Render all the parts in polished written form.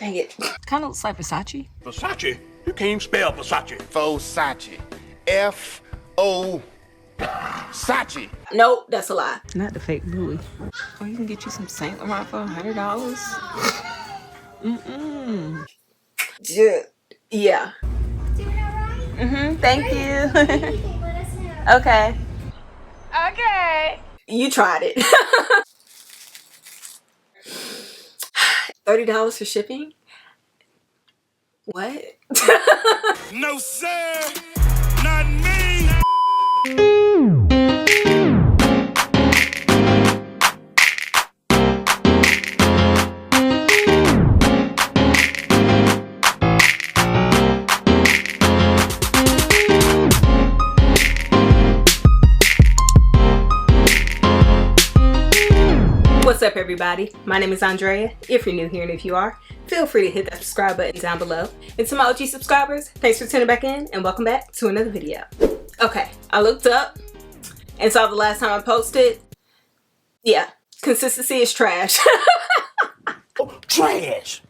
Dang it. Kind of looks like Versace. Versace? You can't even spell Versace. Versace. F-O... Sachi. Nope, that's a lie. Not the fake buoy. Oh, you can get you some Saint Laurent for $100. Yeah. Thank you. Okay. Okay. You tried it. $30 for shipping? What? No, sir. Not me. What's up, everybody? My name is Andrea. If you're new here, and if you are, feel free to hit that subscribe button down below. And to my OG subscribers, thanks for tuning back in and welcome back to another video. Okay, I looked up and saw the last time I posted. Yeah, consistency is trash. Trash.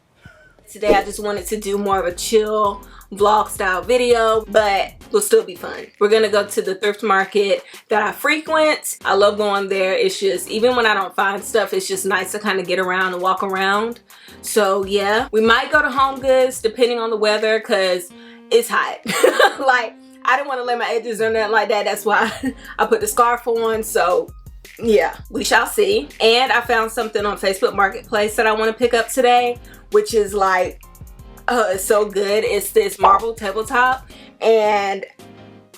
Today I just wanted to do more of a chill vlog style video, but will still be fun. We're gonna go to the thrift market that I frequent. I love going there. It's just, even when I don't find stuff, it's just nice to kind of get around and walk around. So yeah, we might go to Home Goods depending on the weather because it's hot. Like, I didn't want to lay my edges or nothing like that. That's why I put the scarf on. So yeah, we shall see. And I found something on Facebook Marketplace that I want to pick up today, which is like, it's so good. It's this marble tabletop and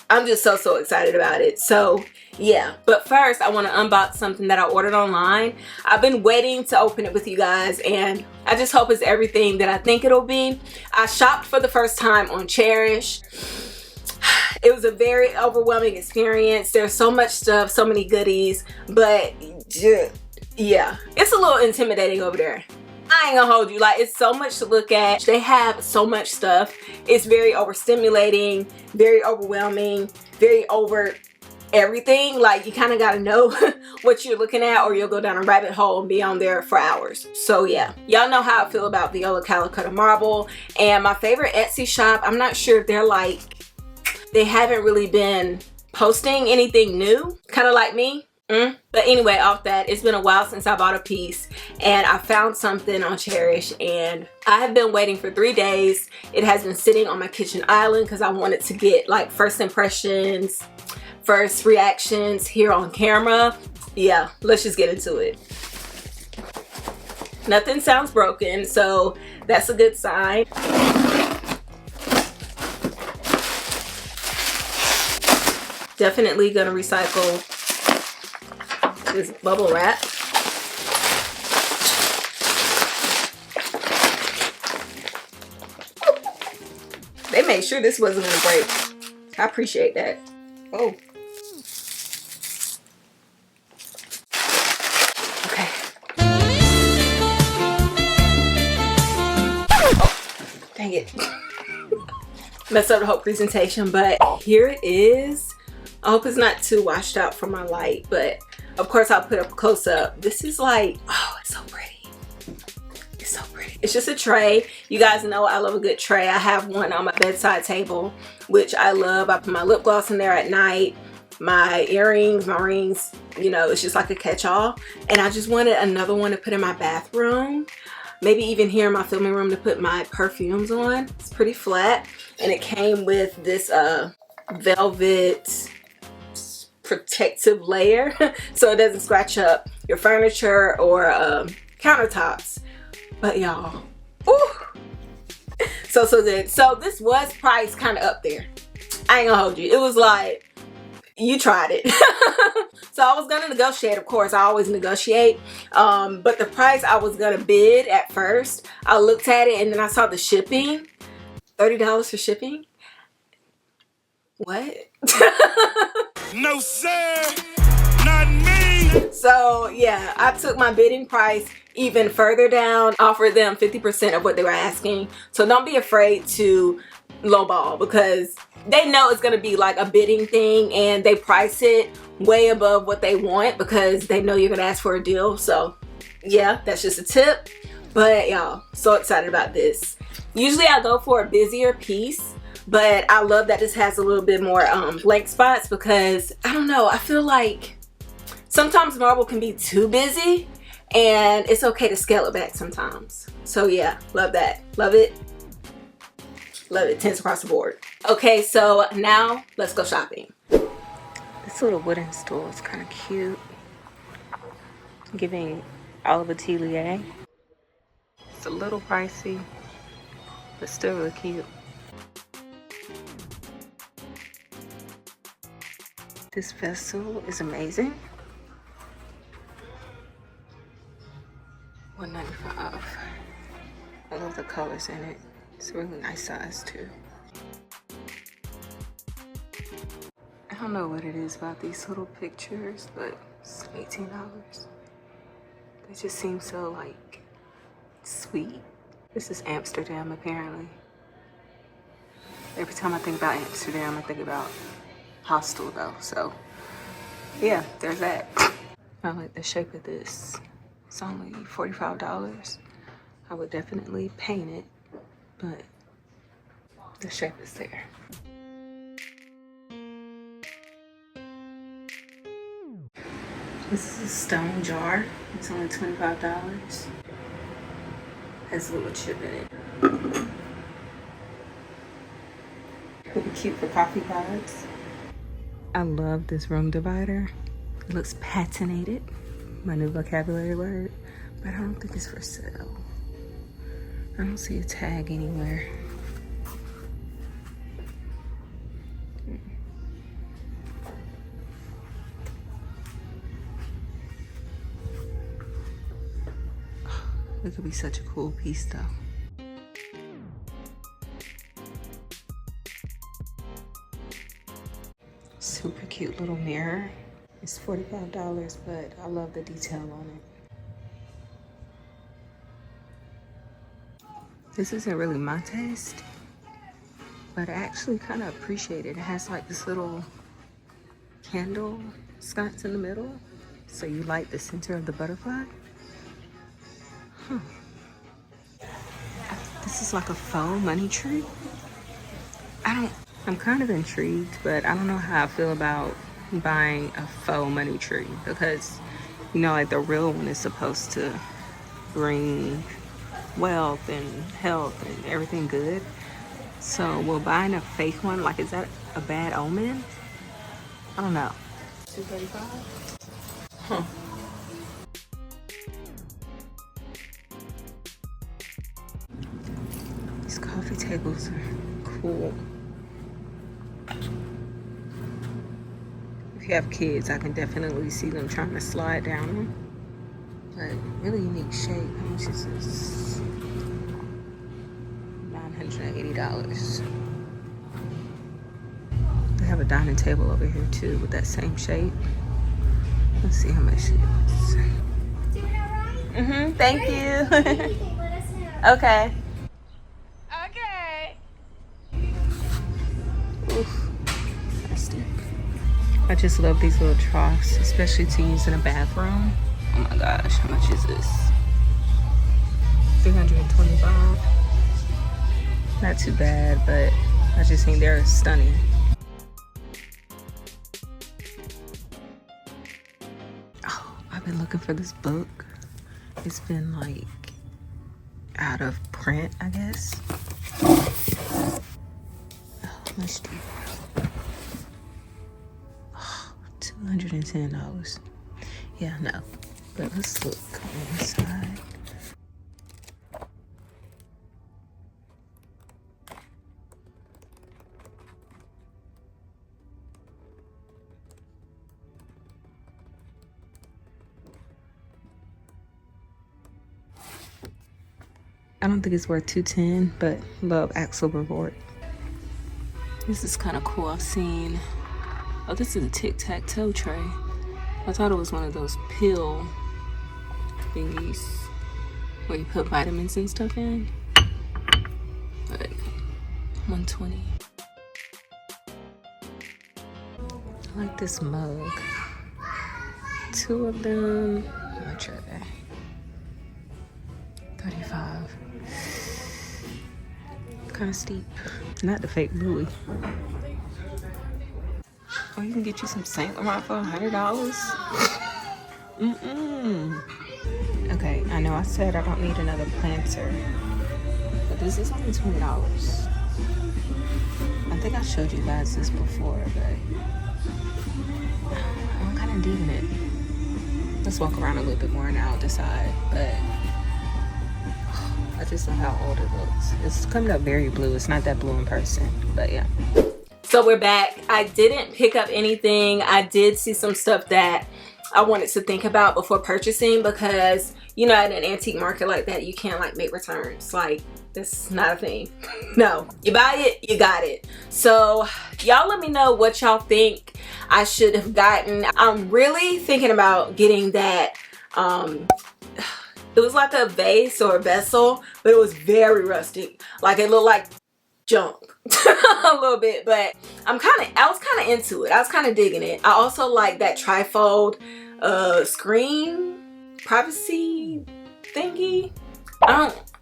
I'm just so excited about it. So yeah, but first I want to unbox something that I ordered online. I've been waiting to open it with you guys and I just hope it's everything that I think it'll be. I shopped for the first time on Cherish. It was a very overwhelming experience. There's so much stuff, so many goodies, but yeah, it's a little intimidating over there. I ain't gonna hold you, like, it's so much to look at. They have so much stuff. It's very overstimulating, very overwhelming, very over everything. Like, you kind of gotta know what you're looking at or you'll go down a rabbit hole and be on there for hours. So yeah, y'all know how I feel about Viola Calicut Marble. And my favorite Etsy shop, I'm not sure if they're like, they haven't really been posting anything new, kind of like me. But anyway, off that, it's been a while since I bought a piece and I found something on Cherish and I have been waiting for 3 days. It has been sitting on my kitchen island because I wanted to get like first impressions, first reactions here on camera. Yeah, let's just get into it. Nothing sounds broken, so that's a good sign. Definitely gonna recycle this bubble wrap. They made sure this wasn't gonna break. I appreciate that. Oh. Okay. Oh, dang it. Messed up the whole presentation, but here it is. I hope it's not too washed out from my light, but of course I'll put up a close-up. This is like, oh, it's so pretty. It's so pretty. It's just a tray. You guys know I love a good tray. I have one on my bedside table, which I love. I put my lip gloss in there at night, my earrings, my rings, you know, it's just like a catch-all. And I just wanted another one to put in my bathroom, maybe even here in my filming room to put my perfumes on. It's pretty flat. And it came with this velvet protective layer so it doesn't scratch up your furniture or countertops. But y'all, ooh, so good. So this was priced kind of up there. I ain't gonna hold you. It was like, you tried it. So I was gonna negotiate, of course I always negotiate, but the price I was gonna bid at first, I looked at it and then I saw the shipping. $30 for shipping? What? No, sir. Not me. So yeah, I took my bidding price even further down, offered them 50% of what they were asking. So don't be afraid to lowball because they know it's gonna be like a bidding thing and they price it way above what they want because they know you're gonna ask for a deal. So yeah, that's just a tip. But y'all, so excited about this. Usually I go for a busier piece, but I love that this has a little bit more blank spots, because I don't know, I feel like sometimes marble can be too busy and it's okay to scale it back sometimes. So yeah, love that. Love it. Love it. 10s across the board. Okay, so now let's go shopping. This little wooden stool is kind of cute. Giving Oliver Atelier. It's a little pricey, but still really cute. This vessel is amazing. $195. I love the colors in it. It's a really nice size too. I don't know what it is about these little pictures, but it's $18. They just seem so like sweet. This is Amsterdam apparently. Every time I think about Amsterdam, I think about Hostel though. So yeah, there's that. I like the shape of this. It's only $45. I would definitely paint it, but the shape is there. This is a stone jar. It's only $25. Has a little chip in it. It'll be cute for coffee pods. I love this room divider. It looks patinated, my new vocabulary word, but I don't think it's for sale. I don't see a tag anywhere. It could be such a cool piece though. Super cute little mirror. It's $45, but I love the detail on it. This isn't really my taste, but I actually kind of appreciate it. It has like this little candle sconce in the middle, so you light the center of the butterfly. This is like a faux money tree. I'm kind of intrigued, but I don't know how I feel about buying a faux money tree, because you know, like the real one is supposed to bring wealth and health and everything good. So will buying a fake one, like, is that a bad omen? I don't know. $235? Huh. These coffee tables are cool. If you have kids, I can definitely see them trying to slide down them. But really unique shape. How much is this? $980. They have a dining table over here too with that same shape. Let's see how much it is. Thank you. Okay. Oof, that's deep. I just love these little troughs, especially to use in a bathroom. Oh my gosh, how much is this? $325. Not too bad, but I just think they're stunning. Oh, I've been looking for this book. It's been like out of print, I guess. Oh, much deeper. Oh, $210. Yeah, no. But let's look on the side. I don't think it's worth $210, but love axle reward. This is kind of cool. I've seen, oh, this is a tic-tac-toe tray. I thought it was one of those pill thingies where you put vitamins and stuff in. But $120. I like this mug. 2 of them. How much are they? $35. Kind of steep. Not the fake bluey. Or you can get you some Saint Laurent for $100. Okay, I know I said I don't need another planter, but this is only $20. I think I showed you guys this before, but I'm kind of digging it. Let's walk around a little bit more and I'll decide, but I just love how old it looks. It's coming up very blue. It's not that blue in person, but yeah. So we're back. I didn't pick up anything. I did see some stuff that I wanted to think about before purchasing, because you know, at an antique market like that, you can't like make returns. Like, that's not a thing. No, you buy it, you got it. So y'all let me know what y'all think I should have gotten. I'm really thinking about getting that it was like a vase or a vessel, but it was very rustic. Like, it looked like junk a little bit, but I was kind of into it. I was kind of digging it. I also like that trifold screen privacy thingy.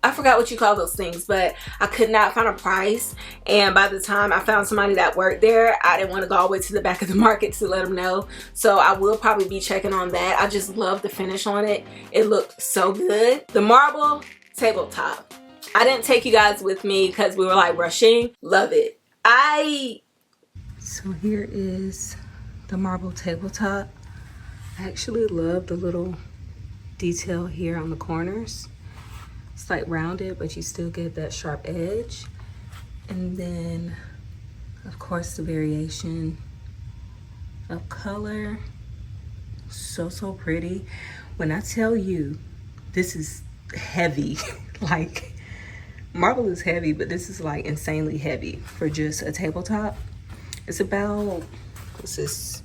I forgot what you call those things, but I could not find a price, and by the time I found somebody that worked there, I didn't want to go all the way to the back of the market to let them know. So I will probably be checking on that. I just love the finish on it. It looked so good. The marble tabletop, I didn't take you guys with me because we were like rushing. Love it. So here is the marble tabletop. I actually love the little detail here on the corners. It's like rounded, but you still get that sharp edge. And then, of course, the variation of color. So pretty. When I tell you, this is heavy. Like, marble is heavy, but this is like insanely heavy for just a tabletop. It's about, what's this?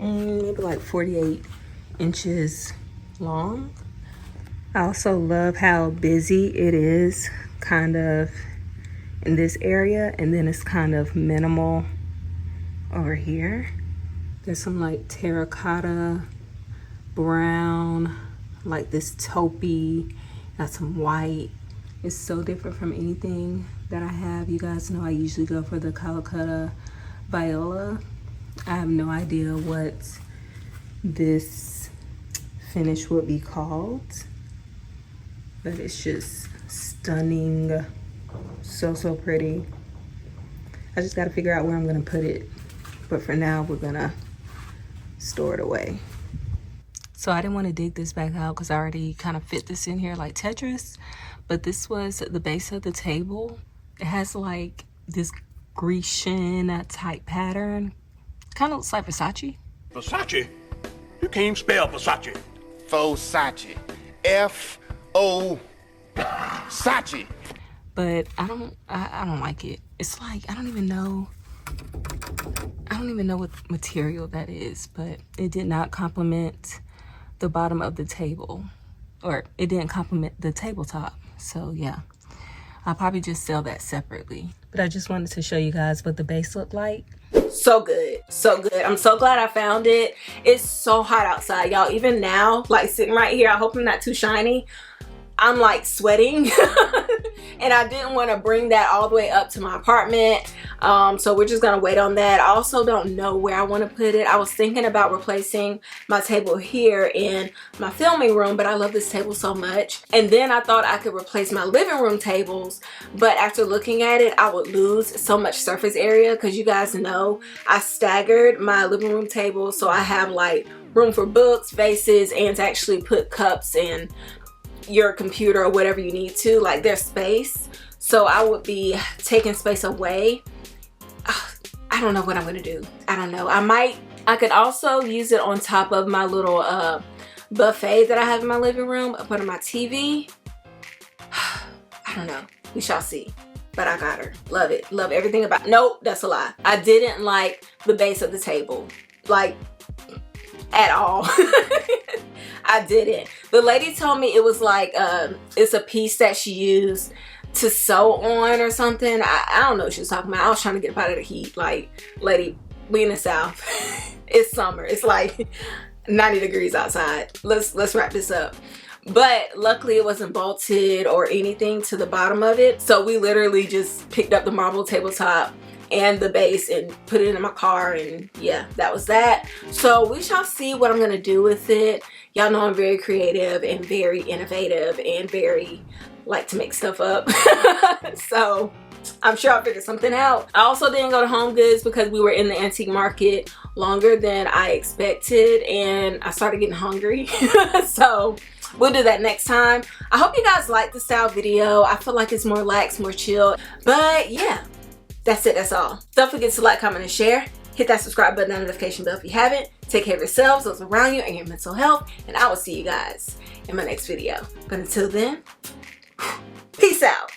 Maybe like 48 inches long. I also love how busy it is kind of in this area, and then it's kind of minimal over here. There's some like terracotta, brown, like this taupey, got some white. It's so different from anything that I have. You guys know I usually go for the Calcutta viola. I have no idea what this finish would be called, but it's just stunning. So pretty. I just got to figure out where I'm gonna put it, but for now we're gonna store it away. So I didn't want to dig this back out because I already kind of fit this in here like Tetris, but this was the base of the table. It has like this Grecian type pattern. Kind of looks like Versace. Versace? You can't even spell Versace. Fosace. F-O Sachi. But I don't like it. It's like, I don't even know what material that is, but it did not complement the bottom of the table, or it didn't complement the tabletop. So yeah, I'll probably just sell that separately. But I just wanted to show you guys what the base looked like. So good, so good. I'm so glad I found it. It's so hot outside, y'all. Even now, like sitting right here, I hope I'm not too shiny. I'm like sweating and I didn't want to bring that all the way up to my apartment. So we're just gonna wait on that. I also don't know where I want to put it. I was thinking about replacing my table here in my filming room, but I love this table so much. And then I thought I could replace my living room tables, but after looking at it, I would lose so much surface area, because you guys know I staggered my living room table, so I have like room for books, vases, and to actually put cups and your computer or whatever you need to. Like, there's space, so I would be taking space away. I don't know what I'm gonna do. I don't know. I could also use it on top of my little buffet that I have in my living room up under my TV. I don't know, we shall see. But I got her. Love it, love everything about. Nope, that's a lie. I didn't like the base of the table, like, at all. I didn't. The lady told me it was like it's a piece that she used to sew on or something. I don't know what she was talking about. I was trying to get up out of the heat. Like, lady, we in the South. It's summer. It's like 90 degrees outside. Let's wrap this up. but luckily it wasn't bolted or anything to the bottom of it. So we literally just picked up the marble tabletop and the base and put it in my car, and yeah, that was that. So we shall see what I'm gonna do with it. Y'all know I'm very creative and very innovative and very like to make stuff up. So I'm sure I'll figure something out. I also didn't go to Home Goods because we were in the antique market longer than I expected, and I started getting hungry. So we'll do that next time. I hope you guys like the style video. I feel like it's more lax, more chill. But yeah, that's it, that's all. Don't forget to like, comment, and share. Hit that subscribe button and notification bell if you haven't. Take care of yourselves, those around you, and your mental health. And I will see you guys in my next video. But until then, peace out.